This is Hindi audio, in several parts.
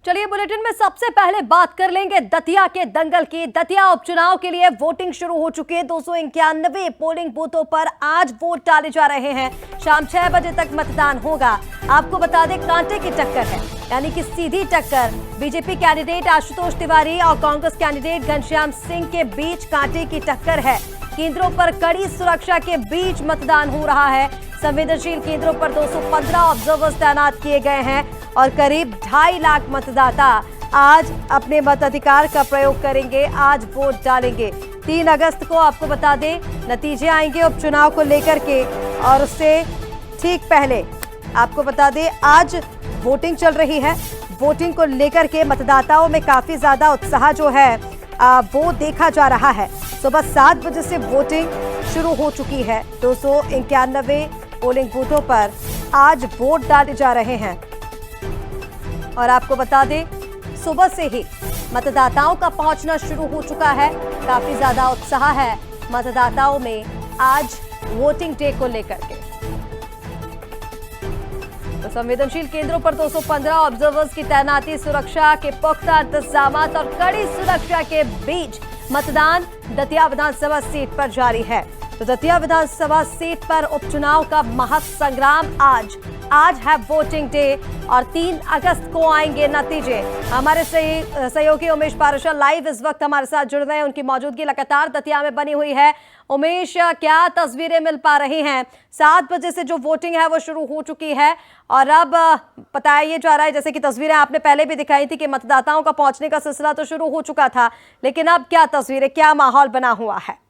चलिए बुलेटिन में सबसे पहले बात कर लेंगे दतिया के दंगल की। दतिया उपचुनाव के लिए वोटिंग शुरू हो चुकी है। 291 पोलिंग बूथों पर आज वोट डाले जा रहे हैं। शाम 6 बजे तक मतदान होगा। आपको बता दें कांटे की टक्कर है, यानी कि सीधी टक्कर बीजेपी कैंडिडेट आशुतोष तिवारी और कांग्रेस कैंडिडेट घनश्याम सिंह के बीच कांटे की टक्कर है। केंद्रों पर कड़ी सुरक्षा के बीच मतदान हो रहा है। संवेदनशील केंद्रों पर 215 ऑब्जर्वर्स तैनात किए गए हैं और करीब 2.5 लाख मतदाता आज अपने मताधिकार का प्रयोग करेंगे, आज वोट डालेंगे। 3 अगस्त को आपको बता दें नतीजे आएंगे उपचुनाव को लेकर के, और उससे ठीक पहले आपको बता दें आज वोटिंग चल रही है। वोटिंग को लेकर के मतदाताओं में काफी ज्यादा उत्साह जो है वो देखा जा रहा है। सुबह 7 बजे से वोटिंग शुरू हो चुकी है। 291 पोलिंग बूथों पर आज वोट डाले जा रहे हैं और आपको बता दें सुबह से ही मतदाताओं का पहुंचना शुरू हो चुका है। काफी ज्यादा उत्साह है मतदाताओं में आज वोटिंग डे को लेकर के। तो संवेदनशील केंद्रों पर 215 ऑब्जर्वर्स की तैनाती, सुरक्षा के पुख्ता इंतजाम और कड़ी सुरक्षा के बीच मतदान दतिया विधानसभा सीट पर जारी है। तो दतिया विधानसभा सीट पर उपचुनाव का महासंग्राम आज है वोटिंग डे और 3 अगस्त को आएंगे नतीजे। हमारे सहयोगी उमेश पारशल लाइव इस वक्त हमारे साथ जुड़ रहे हैं। उनकी मौजूदगी लगातार दतिया में बनी हुई है। उमेश, क्या तस्वीरें मिल पा रही हैं? 7 बजे से जो वोटिंग है वो शुरू हो चुकी है और अब बताया ये जा रहा है, जैसे कि तस्वीरें आपने पहले भी दिखाई थी, कि मतदाताओं का पहुंचने का सिलसिला तो शुरू हो चुका था, लेकिन अब क्या तस्वीरें, क्या माहौल बना हुआ है?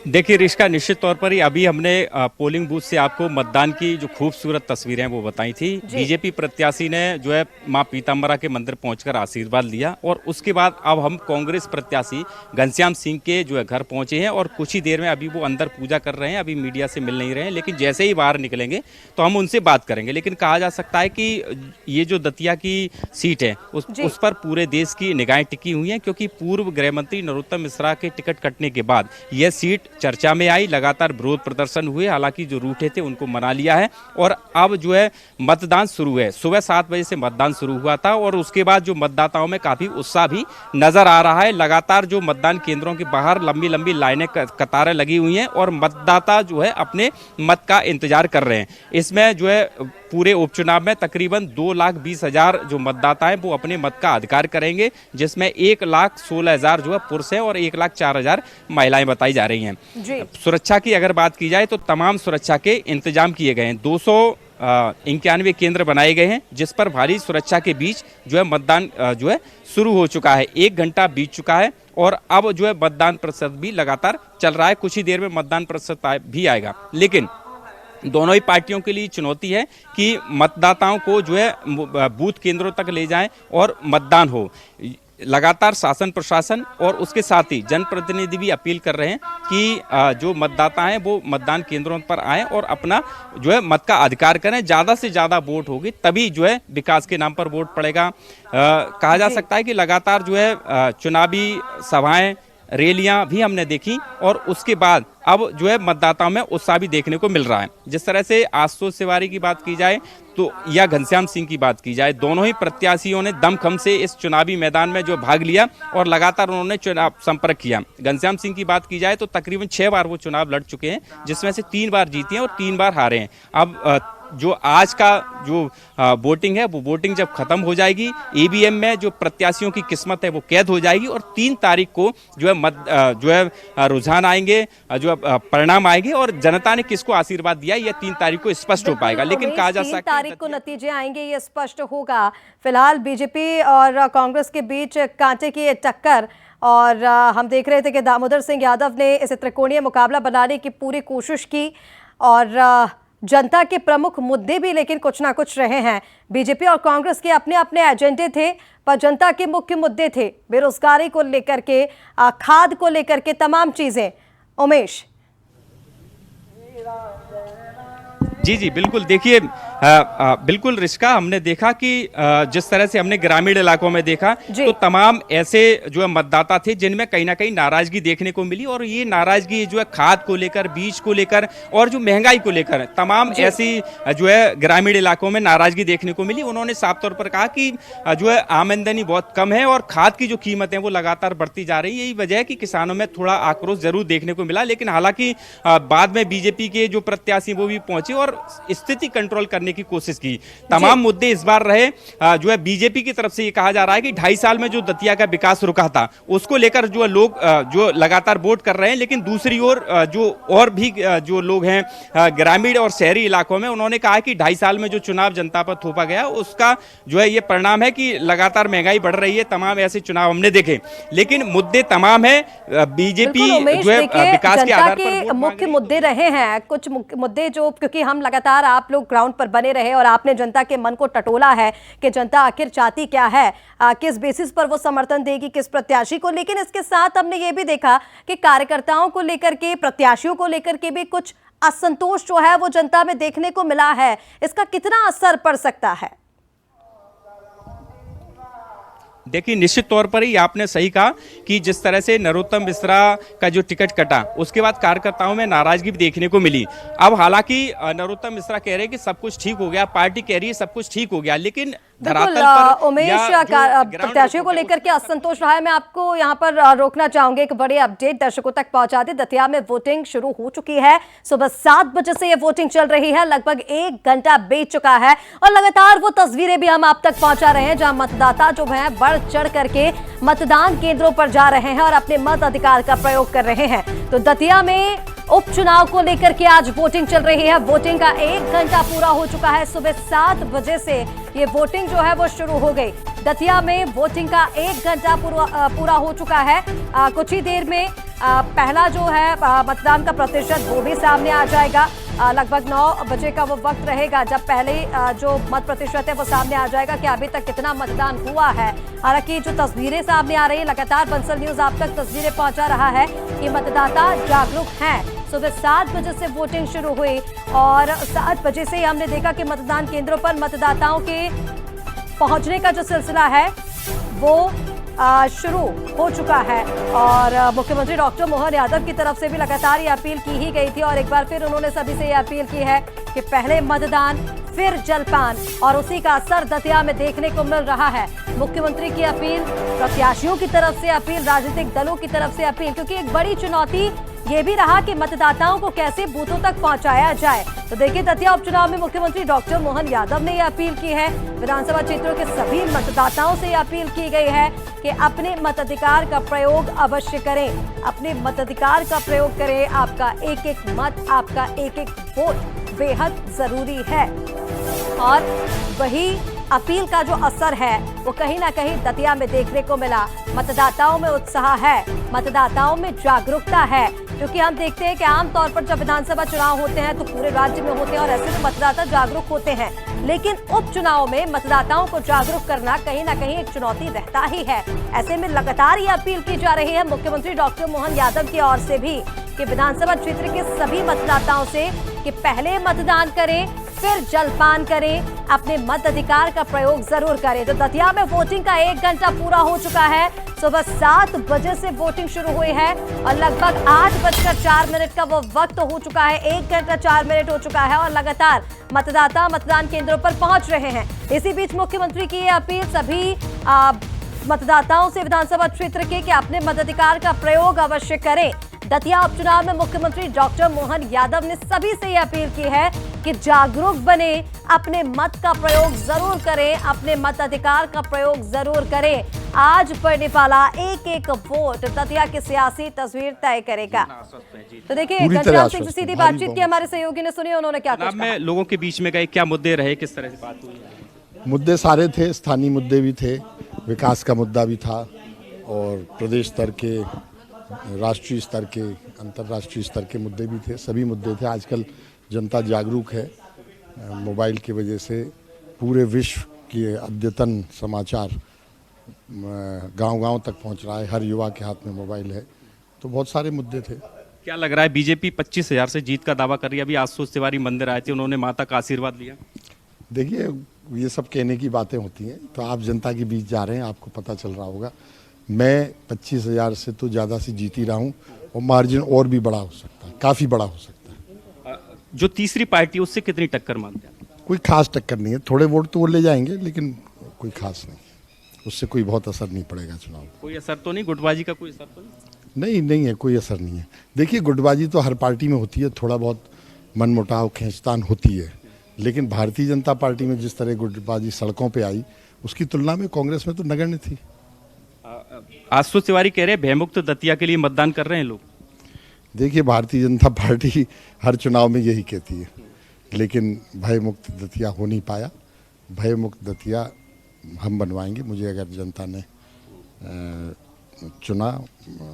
देखिए रिश्का, निश्चित तौर पर ही अभी हमने पोलिंग बूथ से आपको मतदान की जो खूबसूरत तस्वीरें वो बताई थी। बीजेपी प्रत्याशी ने जो है मां पीताम्बरा के मंदिर पहुंचकर आशीर्वाद लिया और उसके बाद अब हम कांग्रेस प्रत्याशी घनश्याम सिंह के जो है घर पहुंचे हैं और कुछ ही देर में अभी वो अंदर पूजा कर रहे हैं। अभी मीडिया से मिल नहीं रहे हैं, लेकिन जैसे ही बाहर निकलेंगे तो हम उनसे बात करेंगे। लेकिन कहा जा सकता है कि ये जो दतिया की सीट है उस पर पूरे देश की निगाहें टिकी हुई हैं, क्योंकि पूर्व गृह मंत्री नरोत्तम मिश्रा के टिकट कटने के बाद यह सीट चर्चा में आई। लगातार विरोध प्रदर्शन हुए, हालांकि जो रूठे थे उनको मना लिया है और अब जो है मतदान शुरू है। सुबह 7 बजे से मतदान शुरू हुआ था और उसके बाद जो मतदाताओं में काफी उत्साह भी नजर आ रहा है। लगातार जो मतदान केंद्रों के बाहर लंबी लंबी लाइनें, कतारें लगी हुई हैं और मतदाता जो है अपने मत का इंतजार कर रहे हैं। इसमें जो है पूरे उपचुनाव में तकरीबन 2,20,000 जो मतदाता हैं वो अपने मत का अधिकार करेंगे, जिसमें 1,16,000 जो है पुरुष हैं और 1,04,000 महिलाएं बताई जा रही हैं। सुरक्षा की अगर बात की जाए तो तमाम सुरक्षा के इंतजाम किए गए हैं। 291 केंद्र बनाए गए हैं, जिस पर भारी सुरक्षा के बीच जो है मतदान जो है शुरू हो चुका है। 1 घंटा बीत चुका है और अब जो है मतदान प्रतिशत भी लगातार चल रहा है। कुछ ही देर में मतदान प्रतिशत भी आएगा, लेकिन दोनों ही पार्टियों के लिए चुनौती है कि मतदाताओं को जो है बूथ केंद्रों तक ले जाएं और मतदान हो। लगातार शासन प्रशासन और उसके साथ ही जनप्रतिनिधि भी अपील कर रहे हैं कि जो मतदाता हैं वो मतदान केंद्रों पर आएं और अपना जो है मत का अधिकार करें। ज़्यादा से ज़्यादा वोट होगी तभी जो है विकास के नाम पर वोट पड़ेगा। कहा जा सकता है कि लगातार जो है चुनावी सभाएं, रैलियां भी हमने देखी और उसके बाद अब जो है मतदाताओं में उत्साह भी देखने को मिल रहा है। जिस तरह से आशुतोष तिवारी की बात की जाए तो या घनश्याम सिंह की बात की जाए, दोनों ही प्रत्याशियों ने दमखम से इस चुनावी मैदान में जो भाग लिया और लगातार उन्होंने चुनाव संपर्क किया। घनश्याम सिंह की बात की जाए तो तकरीबन 6 बार वो चुनाव लड़ चुके हैं, जिसमें से 3 बार जीते हैं और 3 बार हारे हैं। अब जो आज का जो वोटिंग है वो वोटिंग जब खत्म हो जाएगी, ईवीएम में जो प्रत्याशियों की किस्मत है वो कैद हो जाएगी और 3 तारीख को जो है रुझान आएंगे, जो परिणाम आएंगे और जनता ने किसको आशीर्वाद दिया ये 3 तारीख को स्पष्ट हो पाएगा। लेकिन कहा जा सकता है 3 तारीख को नतीजे आएंगे, ये स्पष्ट होगा। फिलहाल बीजेपी और कांग्रेस के बीच कांटे की टक्कर और हम देख रहे थे कि दामोदर सिंह यादव ने इसे त्रिकोणीय मुकाबला बनाने की पूरी कोशिश की और जनता के प्रमुख मुद्दे भी लेकिन कुछ ना कुछ रहे हैं। बीजेपी और कांग्रेस के अपने अपने एजेंडे थे, पर जनता के मुख्य मुद्दे थे बेरोजगारी को लेकर के, खाद को लेकर के, तमाम चीजें। उमेश, जी जी बिल्कुल। देखिए बिल्कुल रिश्का, हमने देखा कि जिस तरह से हमने ग्रामीण इलाकों में देखा तो तमाम ऐसे जो है मतदाता थे जिनमें कहीं ना कहीं नाराजगी देखने को मिली, और ये नाराजगी जो है खाद को लेकर, बीज को लेकर और जो महंगाई को लेकर तमाम ऐसी जो है ग्रामीण इलाकों में नाराजगी देखने को मिली। उन्होंने साफ तौर पर कहा कि जो है आमदनी बहुत कम है और खाद की जो कीमत है वो लगातार बढ़ती जा रही है। यही वजह है कि किसानों में थोड़ा आक्रोश जरूर देखने को मिला, लेकिन हालांकि बाद में बीजेपी के जो प्रत्याशी वो भी पहुंचे और स्थिति कंट्रोल करने की कोशिश की। तमाम मुद्दे इस बार रहे जो है बीजेपी की तरफ से ये कहा जा रहा है कि 2.5 साल में जो दतिया का विकास रुका था उसको लेकर जो लोग जो लगातार वोट कर रहे हैं, लेकिन दूसरी ओर जो और भी जो लोग हैं ग्रामीण और शहरी इलाकों में, उन्होंने कहा कि 2.5 साल में जो चुनाव जनता पर थोपा गया उसका जो है ये परिणाम है कि लगातार महंगाई बढ़ रही है। तमाम ऐसे चुनाव हमने देखे, लेकिन मुद्दे तमाम है। बीजेपी जो है विकास के आधार पर मुख्य मुद्दे रहे हैं, कुछ मुद्दे जो, क्योंकि हम लगातार आप लोग ग्राउंड पर बने रहे और आपने जनता के मन को टटोला है कि जनता आखिर चाहती क्या है, किस बेसिस पर वो समर्थन देगी किस प्रत्याशी को। लेकिन इसके साथ हमने ये भी देखा कि कार्यकर्ताओं को लेकर के, प्रत्याशियों को लेकर के भी कुछ असंतोष जो है वो जनता में देखने को मिला है। इसका कितना असर पड़ सकता है? देखिए निश्चित तौर पर ही आपने सही कहा कि जिस तरह से नरोत्तम मिश्रा का जो टिकट कटा उसके बाद कार्यकर्ताओं में नाराजगी भी देखने को मिली। अब हालांकि नरोत्तम मिश्रा कह रहे हैं कि सब कुछ ठीक हो गया, पार्टी कह रही है सब कुछ ठीक हो गया, लेकिन धरातल पर उमेश प्रत्याशियों को लेकर के असंतोष रहा है। मैं आपको यहाँ पर रोकना चाहूंगी, एक बड़े अपडेट दर्शकों तक पहुंचा दे। दतिया में वोटिंग शुरू हो चुकी है, सुबह 7 बजे से ये वोटिंग चल रही है, लगभग 1 घंटा बीत चुका है और लगातार वो तस्वीरें भी हम आप तक पहुंचा रहे हैं जहां मतदाता जो है बढ़ चढ़ करके मतदान केंद्रों पर जा रहे हैं और अपने मत अधिकार का प्रयोग कर रहे हैं। तो दतिया में उपचुनाव को लेकर के आज वोटिंग चल रही है। वोटिंग का 1 घंटा पूरा हो चुका है, सुबह 7 बजे से ये वोटिंग जो है वो शुरू हो गई। दतिया में वोटिंग का 1 घंटा पूरा हो चुका है। कुछ ही देर में पहला जो है मतदान का प्रतिशत वो भी सामने आ जाएगा। लगभग 9 बजे का वो वक्त रहेगा जब पहले जो मत प्रतिशत है वो सामने आ जाएगा कि अभी तक कितना मतदान हुआ है। हालांकि जो तस्वीरें सामने आ रही है, लगातार बंसल न्यूज आप तक तस्वीरें पहुंचा रहा है कि मतदाता जागरूक हैं। सुबह 7 बजे से वोटिंग शुरू हुई और 7 बजे से हमने देखा कि मतदान केंद्रों पर मतदाताओं के पहुंचने का जो सिलसिला है वो शुरू हो चुका है। और मुख्यमंत्री डॉक्टर मोहन यादव की तरफ से भी लगातार ये अपील की ही गई थी और एक बार फिर उन्होंने सभी से ये अपील की है कि पहले मतदान फिर जलपान, और उसी का असर दतिया में देखने को मिल रहा है। मुख्यमंत्री की अपील, प्रत्याशियों की तरफ से अपील, राजनीतिक दलों की तरफ से अपील, क्योंकि एक बड़ी चुनौती ये भी रहा कि मतदाताओं को कैसे बूथों तक पहुंचाया जाए। तो देखिए दतिया उपचुनाव में मुख्यमंत्री डॉक्टर मोहन यादव ने यह अपील की है। विधानसभा क्षेत्रों के सभी मतदाताओं से यह अपील की गई है कि अपने मताधिकार का प्रयोग अवश्य करें, अपने मताधिकार का प्रयोग करें। आपका एक एक मत, आपका एक एक वोट बेहद जरूरी है और वही अपील का जो असर है वो कहीं ना कहीं दतिया में देखने को मिला। मतदाताओं में उत्साह है, मतदाताओं में जागरूकता है, क्योंकि हम देखते हैं कि आमतौर पर जब विधानसभा चुनाव होते हैं तो पूरे राज्य में होते हैं और ऐसे में मतदाता जागरूक होते हैं, लेकिन उपचुनाव में मतदाताओं को जागरूक करना कहीं ना कहीं एक चुनौती रहता ही है। ऐसे में लगातार ये अपील की जा रही है मुख्यमंत्री डॉक्टर मोहन यादव की ओर से भी कि विधानसभा क्षेत्र के सभी मतदाताओं से कि पहले मतदान करें फिर जलपान करें, अपने मत अधिकार का प्रयोग जरूर करें। तो दतिया में वोटिंग का 1 घंटा पूरा हो चुका है। सुबह 7 बजे से वोटिंग शुरू हुई है और लगभग 8:04 का वो वक्त हो चुका है। 1 घंटा 4 मिनट हो चुका है और लगातार मतदाता मतदान केंद्रों पर पहुंच रहे हैं। इसी बीच मुख्यमंत्री की ये अपील सभी मतदाताओं से विधानसभा क्षेत्र के कि अपने मताधिकार का प्रयोग अवश्य करें। दतिया उपचुनाव में मुख्यमंत्री डॉक्टर मोहन यादव ने सभी से यह अपील की है कि जागरूक बने, अपने मत का प्रयोग जरूर करें, अपने मताधिकार का प्रयोग जरूर करें। आज पड़ने वाला एक एक वोट दतिया की सियासी तस्वीर तय करेगा। तो देखिए घनश्याम सिंह से सीधी बातचीत की हमारे सहयोगी ने सुनी, उन्होंने क्या कुछ कहा। लोगों के बीच में गए, क्या मुद्दे रहे, किस तरह से बात हुई? मुद्दे सारे थे, स्थानीय मुद्दे भी थे, विकास का मुद्दा भी था और प्रदेश स्तर के, राष्ट्रीय स्तर के, अंतर्राष्ट्रीय स्तर के मुद्दे भी थे। सभी मुद्दे थे। आजकल जनता जागरूक है, मोबाइल की वजह से पूरे विश्व के अद्यतन समाचार गांव-गांव तक पहुंच रहा है, हर युवा के हाथ में मोबाइल है, तो बहुत सारे मुद्दे थे। क्या लग रहा है, बीजेपी 25,000 से जीत का दावा कर रही है? अभी आशुतोष तिवारी मंदिर आए थे, उन्होंने माता का आशीर्वाद लिया। देखिए, ये सब कहने की बातें होती हैं, तो आप जनता के बीच जा रहे हैं, आपको पता चल रहा होगा। मैं 25,000 से तो ज़्यादा से जीत ही रहा हूँ, और मार्जिन और भी बड़ा हो सकता है, काफ़ी बड़ा हो सकता है। जो तीसरी पार्टी, उससे कितनी टक्कर मानते हैं? कोई खास टक्कर नहीं है, थोड़े वोट तो वो ले जाएंगे, लेकिन कोई खास नहीं, उससे कोई बहुत असर नहीं पड़ेगा चुनाव। कोई असर तो नहीं, गुटबाजी का कोई असर तो नहीं? नहीं है, कोई असर नहीं है। देखिए, गुटबाजी तो हर पार्टी में होती है, थोड़ा बहुत मनमुटाव खींचतान होती है, लेकिन भारतीय जनता पार्टी में जिस तरह गुटबाजी सड़कों पे आई, उसकी तुलना में कांग्रेस में तो नगण्य थी। आशुतोष तिवारी कह रहे हैं भयमुक्त दतिया के लिए मतदान कर रहे हैं लोग। देखिए, भारतीय जनता पार्टी हर चुनाव में यही कहती है, लेकिन भयमुक्त दतिया हो नहीं पाया। भयमुक्त दतिया हम बनवाएंगे। मुझे अगर जनता ने चुना,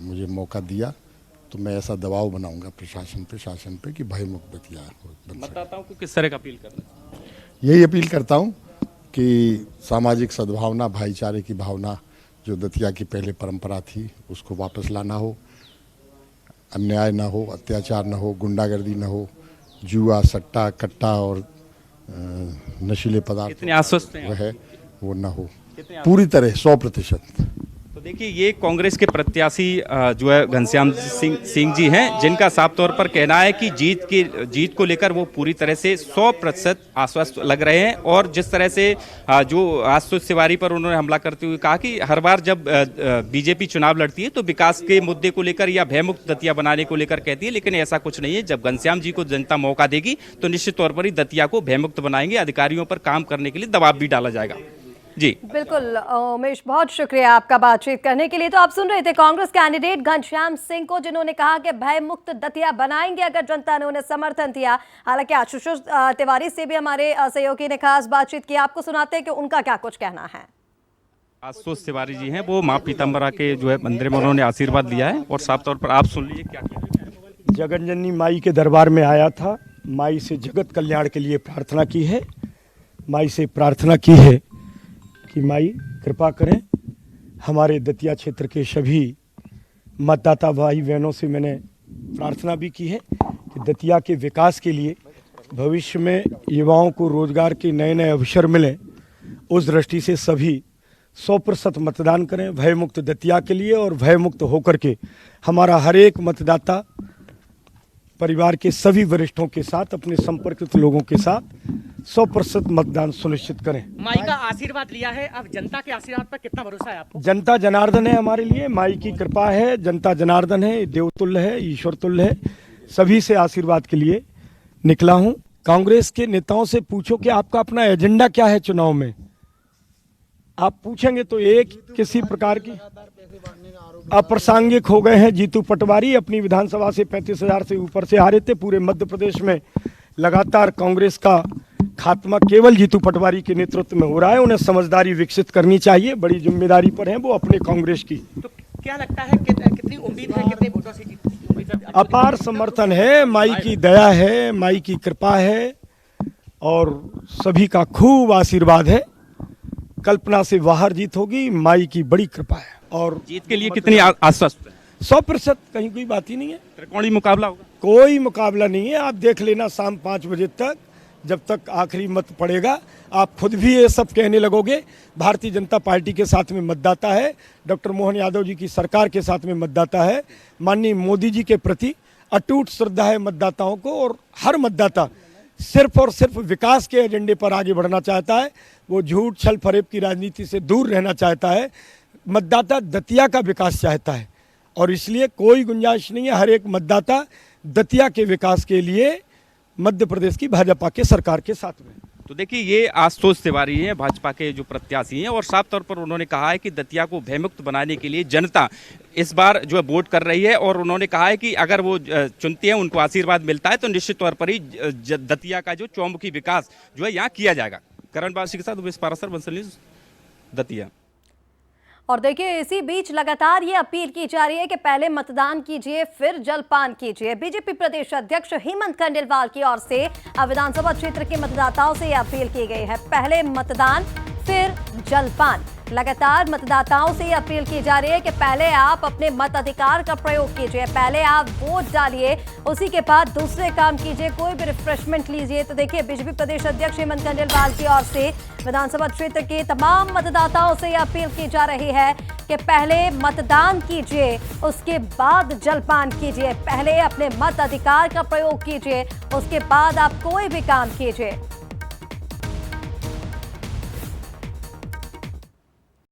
मुझे मौका दिया, तो मैं ऐसा दबाव बनाऊंगा प्रशासन पे, शासन पे, कि भयमुक्त दतिया बन सके। मतदाताओं को किस तरह का अपील करना है? यही अपील करता हूं कि सामाजिक सद्भावना, भाईचारे की भावना जो दतिया की पहले परंपरा थी, उसको वापस लाना हो। अन्याय ना हो, अत्याचार ना हो, गुंडागर्दी ना हो, जुआ, सट्टा, कट्टा और नशीले पदार्थ कितने आश्वस्त हैं? वह वो ना हो, पूरी तरह 100%। तो देखिए, ये कांग्रेस के प्रत्याशी जो है घनश्याम सिंह जी हैं, जिनका साफ तौर पर कहना है कि जीत को लेकर वो पूरी तरह से 100% आश्वस्त लग रहे हैं। और जिस तरह से जो आशुतोष तिवारी पर उन्होंने हमला करते हुए कहा कि हर बार जब बीजेपी चुनाव लड़ती है तो विकास के मुद्दे को लेकर या भयमुक्त दतिया बनाने को लेकर कहती है, लेकिन ऐसा कुछ नहीं है। जब घनश्याम जी को जनता मौका देगी तो निश्चित तौर पर ही दतिया को भयमुक्त बनाएंगे। अधिकारियों पर काम करने के लिए दबाव भी डाला जाएगा। जी बिल्कुल उमेश, बहुत शुक्रिया आपका बातचीत करने के लिए। तो आप सुन रहे थे कांग्रेस कैंडिडेट घनश्याम सिंह को, जिन्होंने कहा कि भय मुक्त दतिया बनाएंगे अगर जनता ने उन्हें समर्थन दिया। हालांकि आशुतोष तिवारी से भी हमारे सहयोगी ने खास बातचीत की, आपको सुनाते हैं कि उनका क्या कुछ कहना है। आशुतोष तिवारी जी हैं, वो माँ पीताम्बरा के जो है मंदिर में उन्होंने आशीर्वाद लिया है, और साफ तौर पर आप सुन लीजिए क्या कहना है। जगनजननी माई के दरबार में आया था, माई से जगत कल्याण के लिए प्रार्थना की है। माई से प्रार्थना की है कि माई कृपा करें। हमारे दतिया क्षेत्र के सभी मतदाता भाई बहनों से मैंने प्रार्थना भी की है कि दतिया के विकास के लिए भविष्य में युवाओं को रोजगार के नए नए अवसर मिलें, उस दृष्टि से सभी 100% मतदान करें भयमुक्त दतिया के लिए। और भयमुक्त होकर के हमारा हर एक मतदाता परिवार के सभी वरिष्ठों के साथ, अपने संपर्कित लोगों के साथ 100% मतदान सुनिश्चित करें। माई का आशीर्वाद लिया है, अब जनता के आशीर्वाद पर कितना भरोसा है आपको? जनता जनार्दन है हमारे लिए, माई की कृपा है। जनता जनार्दन है, देवतुल्य है, ईश्वर तुल्य है। सभी से आशीर्वाद के लिए निकला हूं। कांग्रेस के नेताओं से पूछो कि आपका अपना एजेंडा क्या है चुनाव में। आप पूछेंगे तो एक किसी प्रकार की अप्रासंगिक हो गए हैं। जीतू पटवारी अपनी विधानसभा से 35,000 से ऊपर से हारे थे। पूरे मध्य प्रदेश में लगातार कांग्रेस का खात्मा केवल जीतू पटवारी के नेतृत्व में हो रहा है। उन्हें समझदारी विकसित करनी चाहिए, बड़ी जिम्मेदारी पर हैं वो अपने कांग्रेस की। तो क्या लगता है कितनी उम्मीद है, कितने वोटों से जीत? अपार समर्थन है, माई की दया है, माई की कृपा है, और सभी का खूब आशीर्वाद है। कल्पना से बाहर जीत होगी, माई की बड़ी कृपा है। और जीत के लिए कितनी आश्वस्त है? 100% कहीं कोई बात ही नहीं है। त्रिकोणीय मुकाबला होगा? कोई मुकाबला नहीं है। आप देख लेना शाम 5 बजे तक, जब तक आखिरी मत पड़ेगा, आप खुद भी ये सब कहने लगोगे। भारतीय जनता पार्टी के साथ में मतदाता है, डॉक्टर मोहन यादव जी की सरकार के साथ में मतदाता है, माननीय मोदी जी के प्रति अटूट श्रद्धा है मतदाताओं को। और हर मतदाता सिर्फ और सिर्फ विकास के एजेंडे पर आगे बढ़ना चाहता है। वो झूठ छल फरेब की राजनीति से दूर रहना चाहता है। मतदाता दतिया का विकास चाहता है, और इसलिए कोई गुंजाइश नहीं है। हर एक मतदाता दतिया के विकास के लिए मध्य प्रदेश की भाजपा के सरकार के साथ में। तो देखिए, ये आशुतोष तिवारी हैं, भाजपा के जो प्रत्याशी हैं, और साफ तौर पर उन्होंने कहा है कि दतिया को भयमुक्त बनाने के लिए जनता इस बार जो है वोट कर रही है। और उन्होंने कहा है कि अगर वो चुनती है, उनको आशीर्वाद मिलता है, तो निश्चित तौर पर ही दतिया का जो चौमुखी विकास जो है यहाँ किया जाएगा। करण बासी के साथ उमेश पारासर, बंसल न्यूज़, दतिया। और देखिए, इसी बीच लगातार ये अपील की जा रही है कि पहले मतदान कीजिए, फिर जलपान कीजिए। बीजेपी प्रदेश अध्यक्ष हेमंत खंडेलवाल की ओर से विधानसभा क्षेत्र के मतदाताओं से यह अपील की गई है, पहले मतदान फिर जलपान। लगातार मतदाताओं से ये अपील की जा रही है कि पहले आप अपने मताधिकार का प्रयोग कीजिए, पहले आप वोट डालिए, उसी के बाद दूसरे काम कीजिए, कोई भी रिफ्रेशमेंट लीजिए। तो देखिए, बीजेपी प्रदेश अध्यक्ष हेमंत खंडेलवाल की ओर से विधानसभा क्षेत्र के तमाम मतदाताओं से यह अपील की जा रही है कि पहले मतदान कीजिए, उसके बाद जलपान कीजिए, पहले अपने मताधिकार का प्रयोग कीजिए, उसके बाद आप कोई भी काम कीजिए।